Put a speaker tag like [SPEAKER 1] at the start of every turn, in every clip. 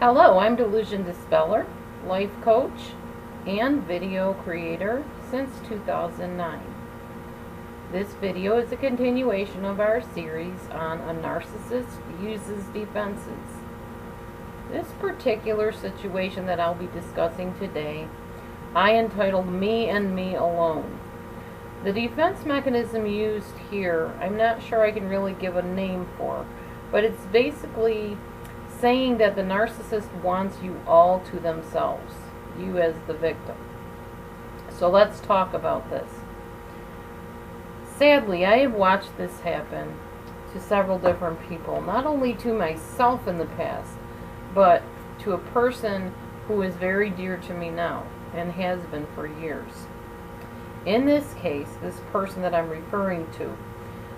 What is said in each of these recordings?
[SPEAKER 1] Hello, I'm Delusion Dispeller, life coach, and video creator since 2009. This video is a continuation of our series on a narcissist uses defenses. This particular situation that I'll be discussing today, I entitled Me and Me Alone. The defense mechanism used here, I'm not sure I can really give a name for, but it's basically saying that the narcissist wants you all to themselves, you as the victim. So let's talk about this. Sadly, I have watched this happen to several different people, not only to myself in the past, but to a person who is very dear to me now and has been for years. In this case, this person that I'm referring to,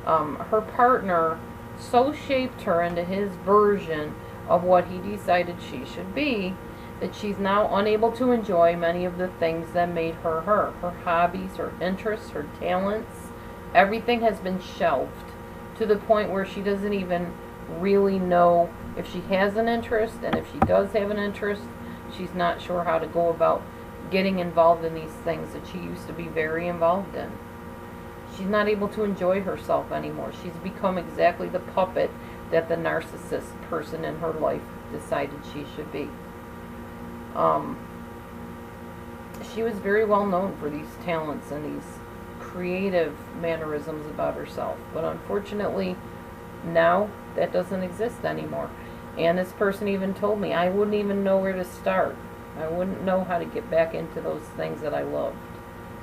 [SPEAKER 1] her partner so shaped her into his version of what he decided she should be, that she's now unable to enjoy many of the things that made her her. Her hobbies, her interests, her talents, everything has been shelved to the point where she doesn't even really know if she has an interest, and if she does have an interest, she's not sure how to go about getting involved in these things that she used to be very involved in. She's not able to enjoy herself anymore. She's become exactly the puppet that the narcissist person in her life decided she should be. She was very well known for these talents and these creative mannerisms about herself, but unfortunately now that doesn't exist anymore. And this person even told me, I wouldn't even know where to start. I wouldn't know how to get back into those things that I loved.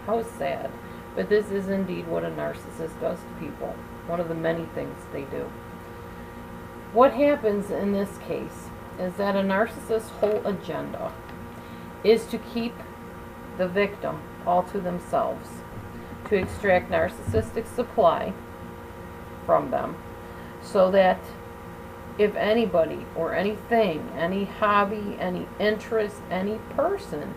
[SPEAKER 1] How sad. But this is indeed what a narcissist does to people. One of the many things they do. What happens in this case is that a narcissist's whole agenda is to keep the victim all to themselves, to extract narcissistic supply from them, so that if anybody or anything, any hobby, any interest, any person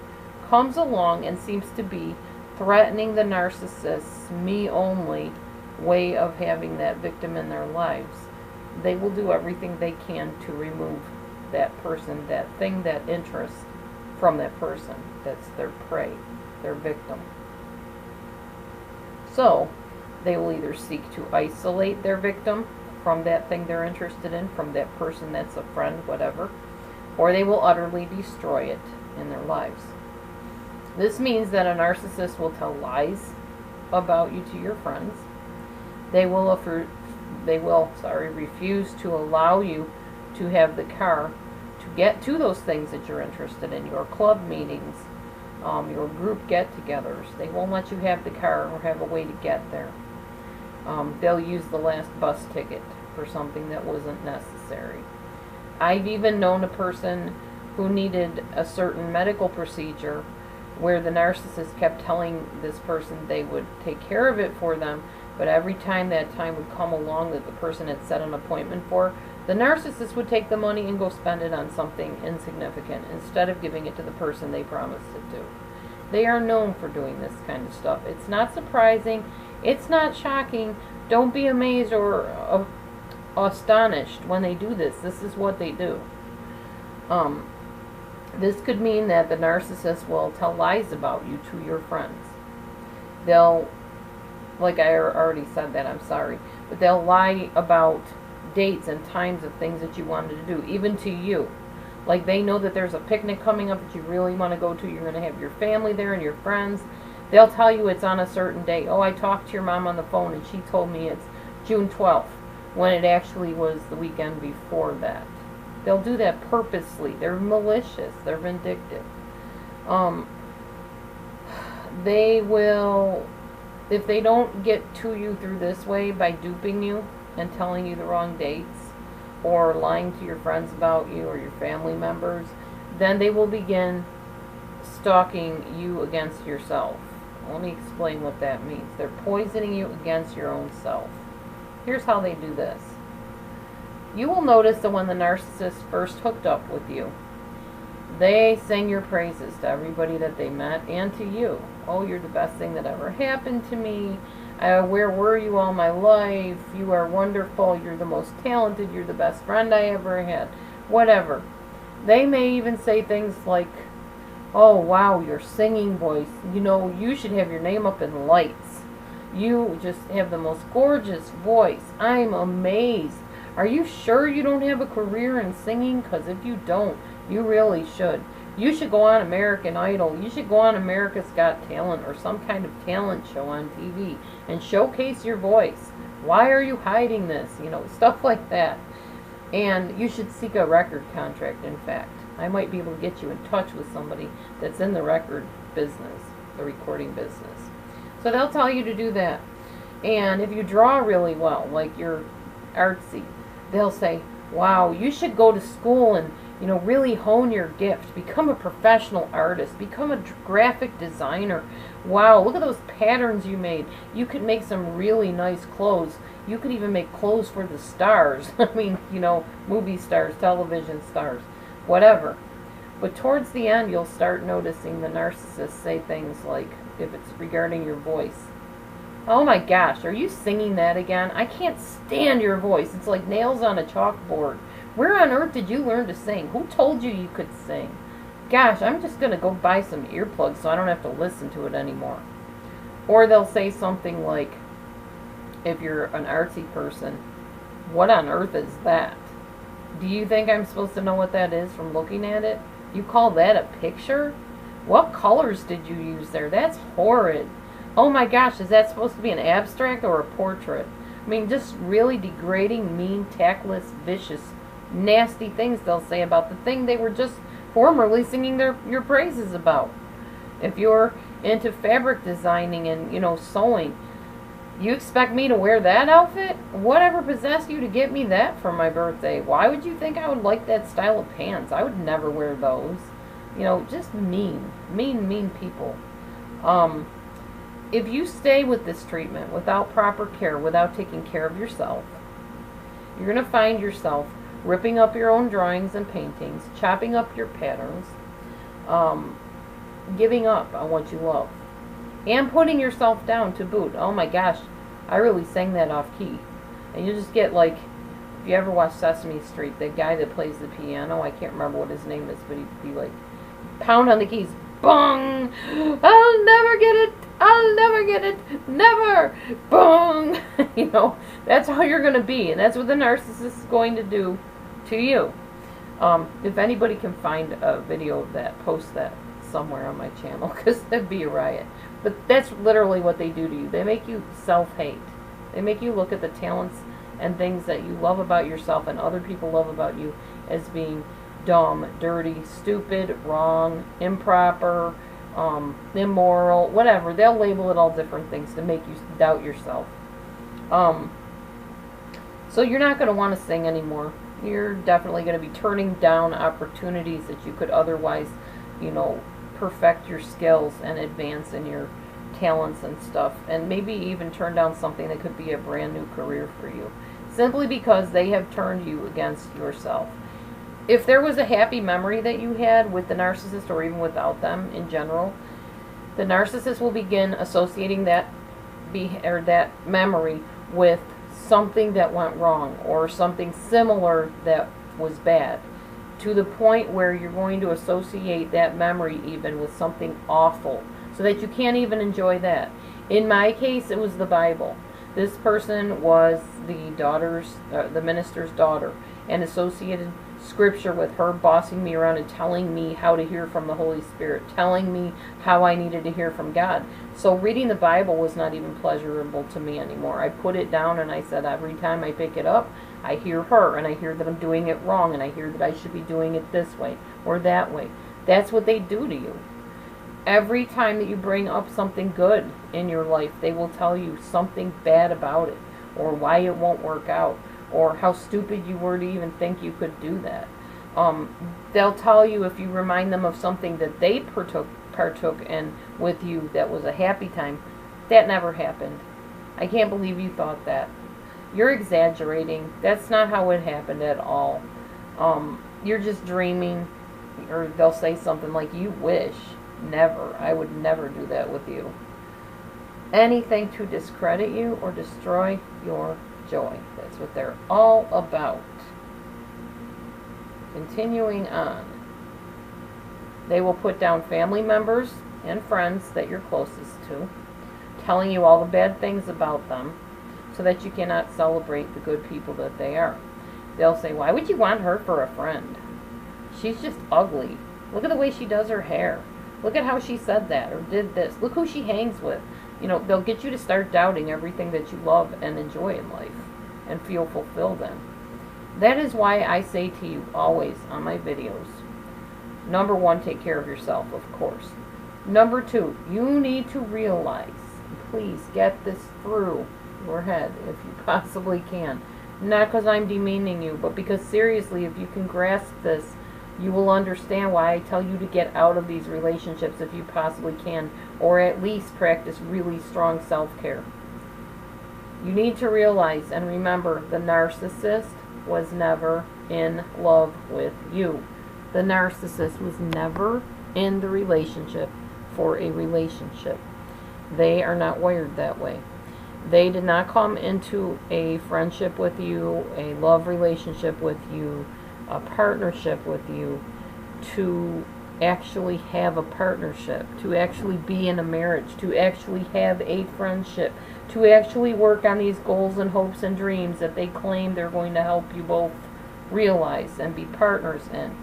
[SPEAKER 1] comes along and seems to be threatening the narcissist's me only way of having that victim in their lives, they will do everything they can to remove that person, that thing, that interest from that person. That's their prey, their victim. So they will either seek to isolate their victim from that thing they're interested in, from that person that's a friend, whatever, or they will utterly destroy it in their lives. This means that a narcissist will tell lies about you to your friends. They will refuse to allow you to have the car to get to those things that you're interested in, your club meetings, your group get-togethers. They won't let you have the car or have a way to get there. They'll use the last bus ticket for something that wasn't necessary. I've even known a person who needed a certain medical procedure where the narcissist kept telling this person they would take care of it for them, but every time that time would come along that the person had set an appointment for, the narcissist would take the money and go spend it on something insignificant instead of giving it to the person they promised it to. They are known for doing this kind of stuff. It's not surprising. It's not shocking. Don't be amazed or astonished when they do this. This is what they do. This could mean that the narcissist will tell lies about you to your friends. They'll, like I already said that, I'm sorry, but they'll lie about dates and times of things that you wanted to do, even to you. Like they know that there's a picnic coming up that you really want to go to. You're going to have your family there and your friends. They'll tell you it's on a certain day. Oh, I talked to your mom on the phone and she told me it's June 12th, when it actually was the weekend before that. They'll do that purposely. They're malicious. They're vindictive. They will, if they don't get to you through this way by duping you and telling you the wrong dates or lying to your friends about you or your family members, then they will begin stalking you against yourself. Let me explain what that means. They're poisoning you against your own self. Here's how they do this. You will notice that when the narcissist first hooked up with you, they sing your praises to everybody that they met and to you. Oh, you're the best thing that ever happened to me. Where were you all my life? You are wonderful. You're the most talented. You're the best friend I ever had. Whatever. They may even say things like, oh wow, your singing voice, you know, you should have your name up in lights. You just have the most gorgeous voice. I'm amazed. Are you sure you don't have a career in singing? Because if you don't, you really should. You should go on American Idol. You should go on America's Got Talent or some kind of talent show on TV and showcase your voice. Why are you hiding this? You know, stuff like that. And you should seek a record contract, in fact. I might be able to get you in touch with somebody that's in the record business, the recording business. So they'll tell you to do that. And if you draw really well, like you're artsy, they'll say, wow, you should go to school and, you know, really hone your gift. Become a professional artist. Become a graphic designer. Wow, look at those patterns you made. You could make some really nice clothes. You could even make clothes for the stars. I mean, you know, movie stars, television stars, whatever. But towards the end, you'll start noticing the narcissists say things like, if it's regarding your voice, oh my gosh, are you singing that again? I can't stand your voice. It's like nails on a chalkboard. Where on earth did you learn to sing? Who told you you could sing? Gosh, I'm just going to go buy some earplugs so I don't have to listen to it anymore. Or they'll say something like, if you're an artsy person, what on earth is that? Do you think I'm supposed to know what that is from looking at it? You call that a picture? What colors did you use there? That's horrid. Oh my gosh, is that supposed to be an abstract or a portrait? I mean, just really degrading, mean, tactless, vicious, nasty things they'll say about the thing they were just formerly singing your praises about. If you're into fabric designing and, you know, sewing, you expect me to wear that outfit? Whatever possessed you to get me that for my birthday? Why would you think I would like that style of pants? I would never wear those. You know, just mean people. If you stay with this treatment without proper care, without taking care of yourself, you're going to find yourself ripping up your own drawings and paintings, chopping up your patterns, giving up on what you love, and putting yourself down to boot. Oh my gosh, I really sang that off key. And you just get like, if you ever watch Sesame Street, the guy that plays the piano, I can't remember what his name is, but he'd be like, pound on the keys, bong, I'll never get it, I'll never get it, never, bong. You know, that's how you're going to be, and that's what the narcissist is going to do to you. If anybody can find a video of that, post that somewhere on my channel, because that'd be a riot. But that's literally what they do to you. They make you self-hate. They make you look at the talents and things that you love about yourself and other people love about you as being dumb, dirty, stupid, wrong, improper, immoral, whatever. They'll label it all different things to make you doubt yourself. So you're not going to want to sing anymore. You're definitely going to be turning down opportunities that you could otherwise, you know, perfect your skills and advance in your talents and stuff, and maybe even turn down something that could be a brand new career for you, simply because they have turned you against yourself. If there was a happy memory that you had with the narcissist, or even without them in general, the narcissist will begin associating that memory with something that went wrong or something similar that was bad, to the point where you're going to associate that memory even with something awful, so that you can't even enjoy that. In my case, it was the Bible. This person was the minister's daughter, and associated scripture with her bossing me around and telling me how to hear from the Holy Spirit, telling me how I needed to hear from God. So reading the Bible was not even pleasurable to me anymore. I put it down and I said, every time I pick it up, I hear her, and I hear that I'm doing it wrong, and I hear that I should be doing it this way or that way. That's what they do to you. Every time that you bring up something good in your life, they will tell you something bad about it, or why it won't work out, or how stupid you were to even think you could do that. They'll tell you, if you remind them of something that they partook in with you that was a happy time, that never happened. I can't believe you thought that. You're exaggerating. That's not how it happened at all. You're just dreaming. Or they'll say something like, you wish. Never. I would never do that with you. Anything to discredit you or destroy your joy. That's what they're all about. Continuing on. They will put down family members and friends that you're closest to, telling you all the bad things about them so that you cannot celebrate the good people that they are. They'll say, why would you want her for a friend? She's just ugly. Look at the way she does her hair. Look at how she said that or did this. Look who she hangs with. You know, they'll get you to start doubting everything that you love and enjoy in life and feel fulfilled in. That is why I say to you always on my videos, number one, take care of yourself, of course. Number two, you need to realize, please get this through your head if you possibly can. Not because I'm demeaning you, but because seriously, if you can grasp this, you will understand why I tell you to get out of these relationships if you possibly can, or at least practice really strong self-care. You need to realize and remember the narcissist was never in love with you. The narcissist was never in the relationship for a relationship. They are not wired that way. They did not come into a friendship with you, a love relationship with you, a partnership with you to actually have a partnership, to actually be in a marriage, to actually have a friendship, to actually work on these goals and hopes and dreams that they claim they're going to help you both realize and be partners in.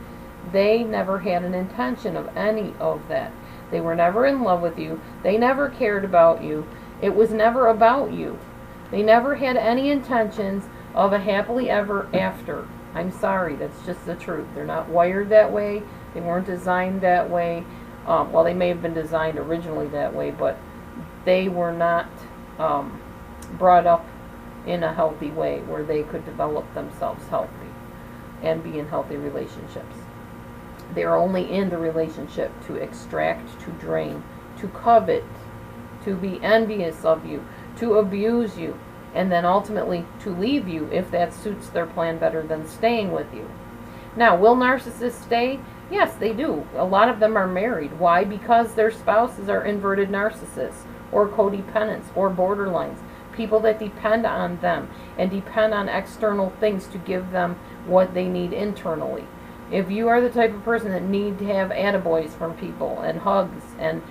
[SPEAKER 1] They never had an intention of any of that. They were never in love with you. They never cared about you. It was never about you. They never had any intentions of a happily ever after. I'm sorry, that's just the truth. They're not wired that way. They weren't designed that way. Well, they may have been designed originally that way, but they were not brought up in a healthy way where they could develop themselves healthy and be in healthy relationships. They're only in the relationship to extract, to drain, to covet, to be envious of you, to abuse you, and then ultimately to leave you if that suits their plan better than staying with you. Now, will narcissists stay? Yes, they do. A lot of them are married. Why? Because their spouses are inverted narcissists or codependents or borderlines, people that depend on them and depend on external things to give them what they need internally. If you are the type of person that need to have attaboys from people and hugs and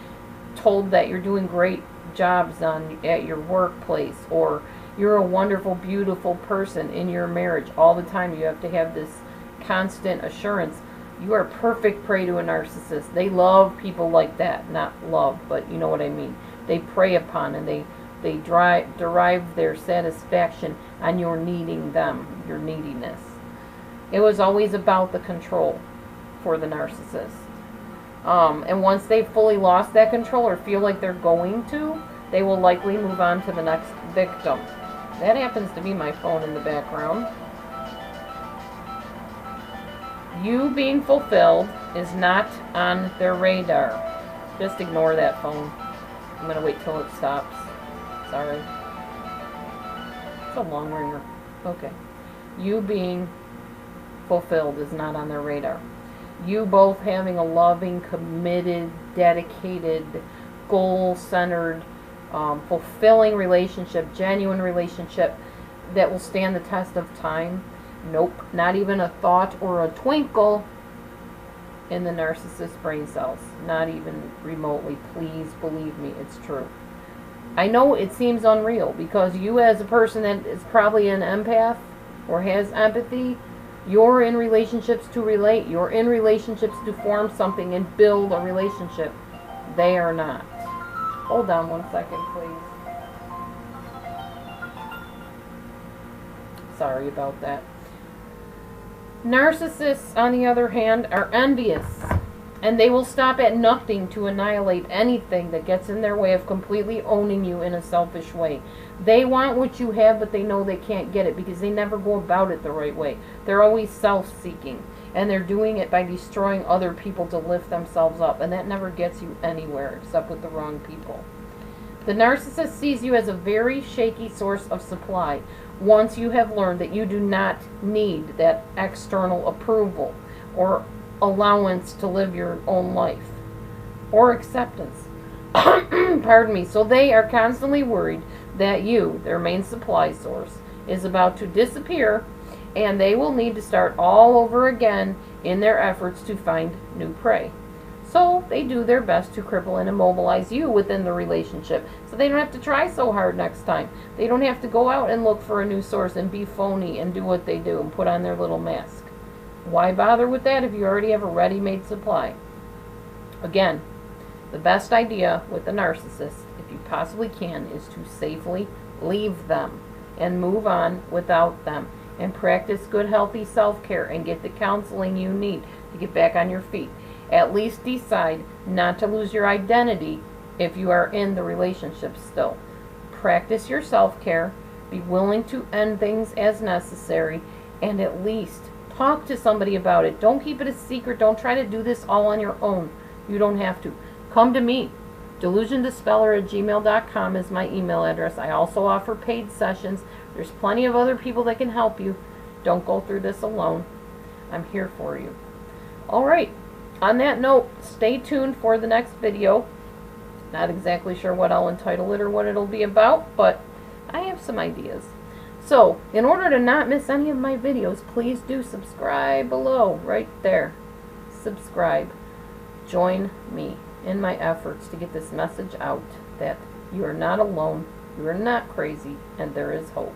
[SPEAKER 1] told that you're doing great jobs at your workplace, or you're a wonderful, beautiful person in your marriage all the time, you have to have this constant assurance, you are perfect prey to a narcissist. They love people like that. Not love, but you know what I mean. They prey upon and they derive their satisfaction on your needing them, your neediness. It was always about the control for the narcissist. And once they've fully lost that control or feel like they're going to, they will likely move on to the next victim. That happens to be my phone in the background. You being fulfilled is not on their radar. Just ignore that phone. I'm going to wait till it stops. Sorry. It's a long ringer. Okay. You being fulfilled is not on their radar. You both having a loving, committed, dedicated, goal-centered, fulfilling relationship, genuine relationship that will stand the test of time. Nope, not even a thought or a twinkle in the narcissist brain cells. Not even remotely. Please believe me, it's true. I know it seems unreal because you as a person that is probably an empath or has empathy, you're in relationships to relate. You're in relationships to form something and build a relationship. They are not. Hold on 1 second, please. Sorry about that. Narcissists, on the other hand, are envious. And they will stop at nothing to annihilate anything that gets in their way of completely owning you in a selfish way. They want what you have, but they know they can't get it because they never go about it the right way. They're always self-seeking. And they're doing it by destroying other people to lift themselves up. And that never gets you anywhere except with the wrong people. The narcissist sees you as a very shaky source of supply once you have learned that you do not need that external approval or allowance to live your own life or acceptance. Pardon me. So they are constantly worried that you, their main supply source, is about to disappear and they will need to start all over again in their efforts to find new prey. So they do their best to cripple and immobilize you within the relationship, so they don't have to try so hard next time. They don't have to go out and look for a new source and be phony and do what they do and put on their little mask. Why bother with that if you already have a ready-made supply? Again, the best idea with the narcissist, if you possibly can, is to safely leave them and move on without them, and practice good, healthy self-care and get the counseling you need to get back on your feet. At least decide not to lose your identity if you are in the relationship still. Practice your self-care, be willing to end things as necessary, and at least talk to somebody about it. Don't keep it a secret. Don't try to do this all on your own. You don't have to. Come to me. DelusionDispeller@gmail.com is my email address. I also offer paid sessions. There's plenty of other people that can help you. Don't go through this alone. I'm here for you. All right. On that note, stay tuned for the next video. Not exactly sure what I'll entitle it or what it'll be about, but I have some ideas. So, in order to not miss any of my videos, please do subscribe below, right there. Subscribe. Join me in my efforts to get this message out that you are not alone, you are not crazy, and there is hope.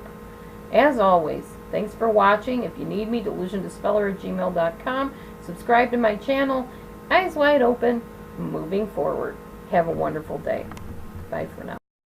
[SPEAKER 1] As always, thanks for watching. If you need me, DelusionDispeller@gmail.com. Subscribe to my channel. Eyes wide open, moving forward. Have a wonderful day. Bye for now.